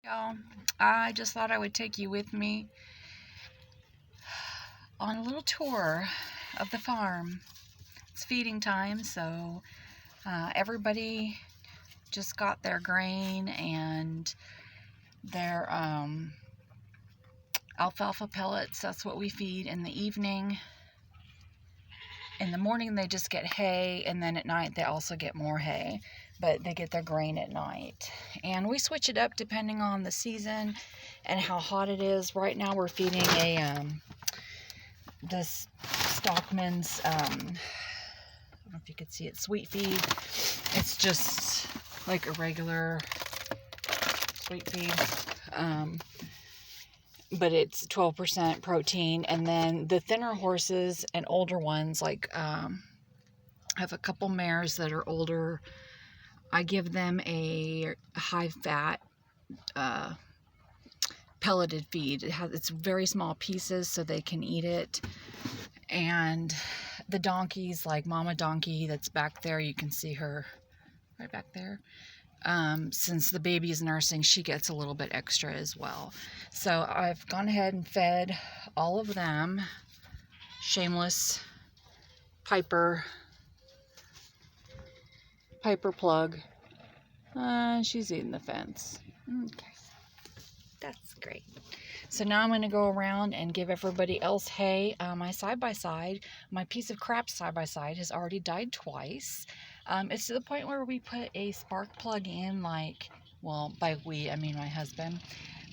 Y'all, I just thought I would take you with me on a little tour of the farm. It's feeding time, so everybody just got their grain and their alfalfa pellets. That's what we feed in the evening. In the morning they just get hay, and then at night they also get more hay, but they get their grain at night. And we switch it up depending on the season and how hot it is. Right now we're feeding this Stockman's, I don't know if you could see it, sweet feed. It's just like a regular sweet feed, but it's 12% protein. And then the thinner horses and older ones, like I have a couple mares that are older. I give them a high fat pelleted feed. It's very small pieces so they can eat it. And the donkeys, like Mama Donkey that's back there, you can see her right back there. Since the baby is nursing, she gets a little bit extra as well. So I've gone ahead and fed all of them Shameless, Piper Plug. She's eating the fence. Okay, that's great. So now I'm going to go around and give everybody else hay. My side-by-side, my piece of crap side-by-side has already died twice. It's to the point where we put a spark plug in, like, well, by we, I mean my husband,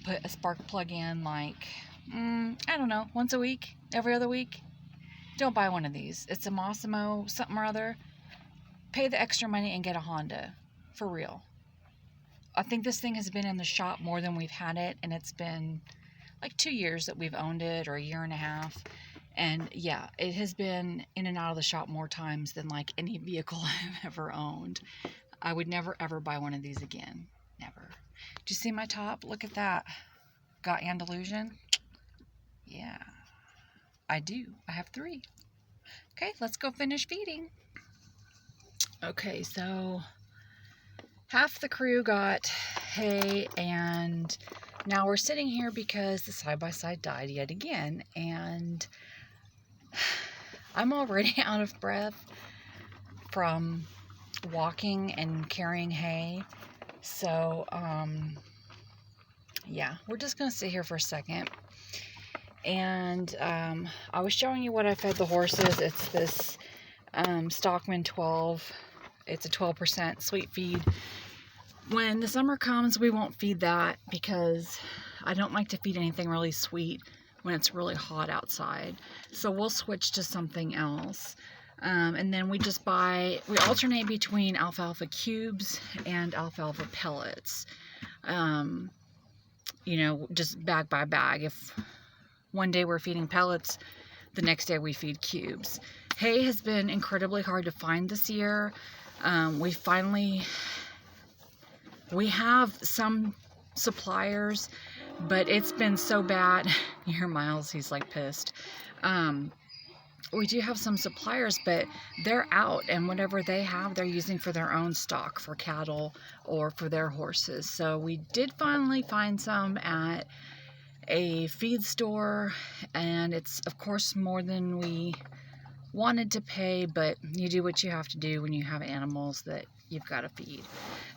put a spark plug in like, I don't know, once a week, every other week. Don't buy one of these. It's a Massimo something or other. Pay the extra money and get a Honda. For real. I think this thing has been in the shop more than we've had it, and it's been like 2 years that we've owned it, or a year and a half. And yeah, it has been in and out of the shop more times than like any vehicle I've ever owned. I would never ever buy one of these again. Never. Do you see my top? Look at that. Got Andalusian? Yeah, I do. I have 3. Okay, let's go finish feeding. Okay, so half the crew got hay, and now we're sitting here because the side-by-side died yet again, and I'm already out of breath from walking and carrying hay. So, yeah, we're just going to sit here for a second. And I was showing you what I fed the horses. It's this Stockman 12. It's a 12% sweet feed. When the summer comes, we won't feed that because I don't like to feed anything really sweet when it's really hot outside. So we'll switch to something else. And then we alternate between alfalfa cubes and alfalfa pellets. You know, just bag by bag. If one day we're feeding pellets, the next day we feed cubes. Hay has been incredibly hard to find this year. We have some suppliers, but it's been so bad. You hear Miles, he's like pissed. We do have some suppliers, but they're out, and whatever they have, they're using for their own stock, for cattle or for their horses. So we did finally find some at a feed store, and it's of course more than we wanted to pay, but you do what you have to do when you have animals that you've got to feed.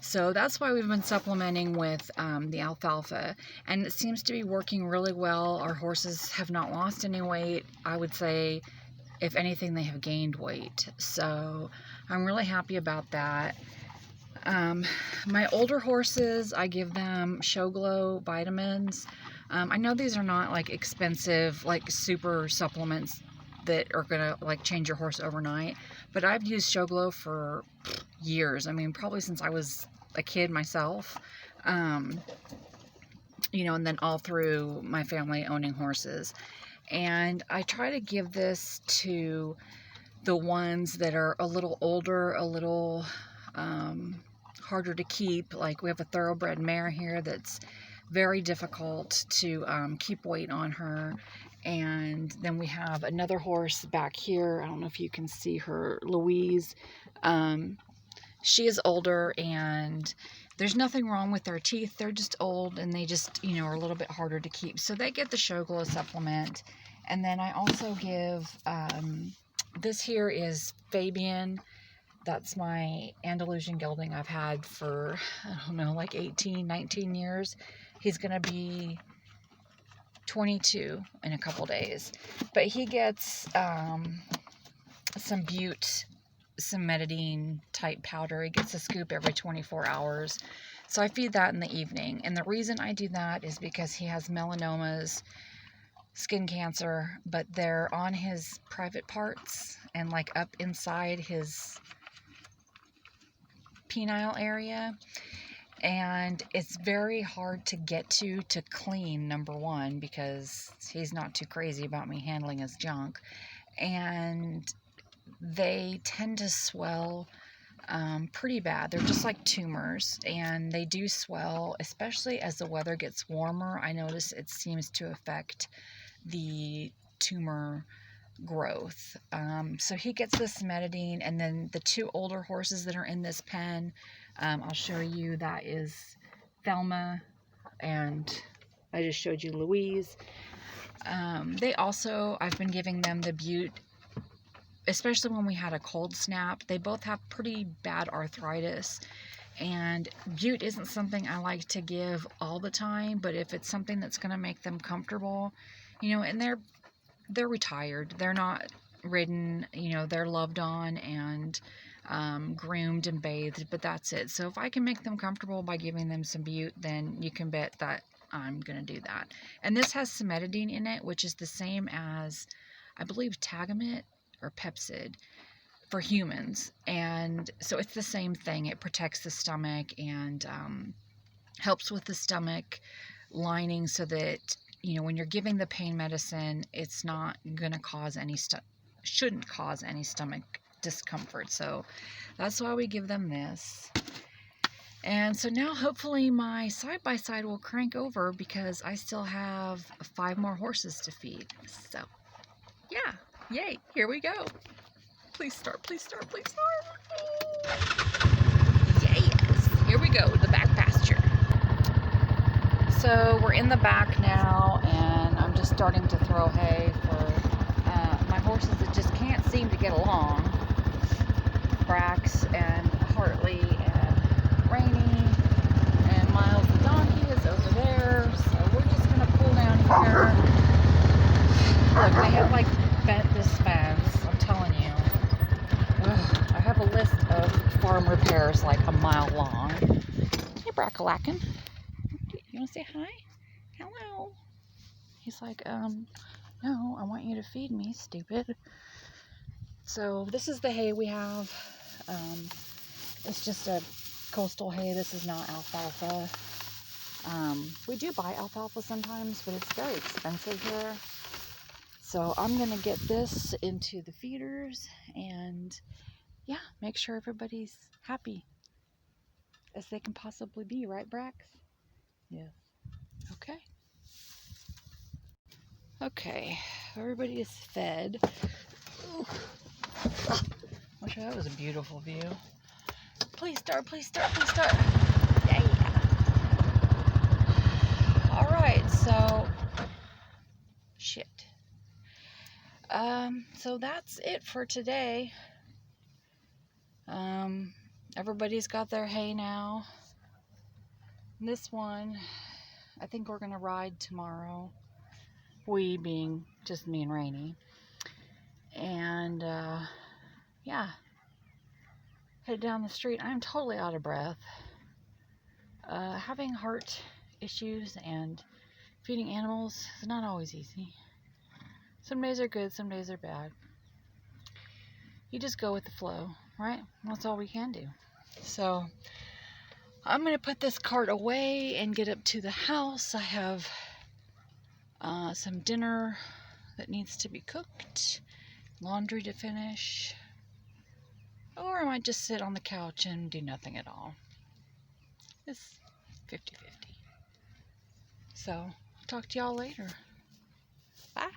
So that's why we've been supplementing with the alfalfa, and it seems to be working really well. Our horses have not lost any weight. I would say, if anything, they have gained weight. So I'm really happy about that. My older horses, I give them Show Glow vitamins. I know these are not like expensive, like super supplements that are gonna like change your horse overnight, but I've used Show Glow for years. I mean, probably since I was a kid myself. You know, and then all through my family owning horses. And I try to give this to the ones that are a little older, a little harder to keep. Like we have a thoroughbred mare here that's very difficult to keep weight on her. And then we have another horse back here. I don't know if you can see her, Louise. She is older, and there's nothing wrong with their teeth. They're just old and they just, you know, are a little bit harder to keep. So they get the Show Glow supplement. And then I also give, this here is Fabian. That's my Andalusian gelding I've had for, I don't know, like 18, 19 years. He's going to be 22 in a couple days. But he gets some Butte, some Metadine type powder. He gets a scoop every 24 hours. So I feed that in the evening. And the reason I do that is because he has melanomas, skin cancer, but they're on his private parts and like up inside his penile area, and it's very hard to get to clean, number one, because he's not too crazy about me handling his junk, and they tend to swell pretty bad. They're just like tumors, and they do swell, especially as the weather gets warmer. I notice it seems to affect the tumor growth. So he gets this Metadine, and then the two older horses that are in this pen, I'll show you, that is Thelma, and I just showed you Louise. They also, I've been giving them the Butte, especially when we had a cold snap. They both have pretty bad arthritis, and Butte isn't something I like to give all the time, but if it's something that's going to make them comfortable, you know, and they're retired, they're not ridden, you know, they're loved on and groomed and bathed, but that's it. So if I can make them comfortable by giving them some Butte, then you can bet that I'm gonna do that. And this has cimetidine in it, which is the same as, I believe, Tagamet or Pepcid for humans, and so it's the same thing. It protects the stomach and helps with the stomach lining, so that, you know, when you're giving the pain medicine, it's not gonna cause any shouldn't cause any stomach discomfort. So that's why we give them this. And so now hopefully my side-by-side will crank over, because I still have 5 more horses to feed. So yeah, yay, here we go. Please start, please start, please start. Yes, here we go, the back pasture. So we're in the back now, and I'm just starting to throw hay for my horses that just can't seem to get along. Brax and Hartley and Rainy, and Miles the donkey is over there. So we're just gonna pull down here. Look, they have like bent this fence, I'm telling you. Ugh, I have a list of farm repairs like a mile long. Hey, Brackalacken. You want to say hi? Hello. He's like, no, I want you to feed me, stupid. So this is the hay we have. It's just a coastal hay. This is not alfalfa. We do buy alfalfa sometimes, but it's very expensive here. So I'm going to get this into the feeders and, yeah, make sure everybody's happy as they can possibly be, right, Brax? Yeah. Okay. Okay, everybody is fed. Ooh. I'm sure that was a beautiful view. Please start, please start, please start. Yeah. Alright, so shit. So that's it for today. Everybody's got their hay now. This one, I think we're gonna ride tomorrow. We being just me and Rainy. And yeah, head down the street. I'm totally out of breath. Having heart issues and feeding animals is not always easy. Some days are good, some days are bad. You just go with the flow, right? That's all we can do. So I'm gonna put this cart away and get up to the house. I have some dinner that needs to be cooked, laundry to finish, or I might just sit on the couch and do nothing at all. It's 50-50. So, I'll talk to y'all later. Bye.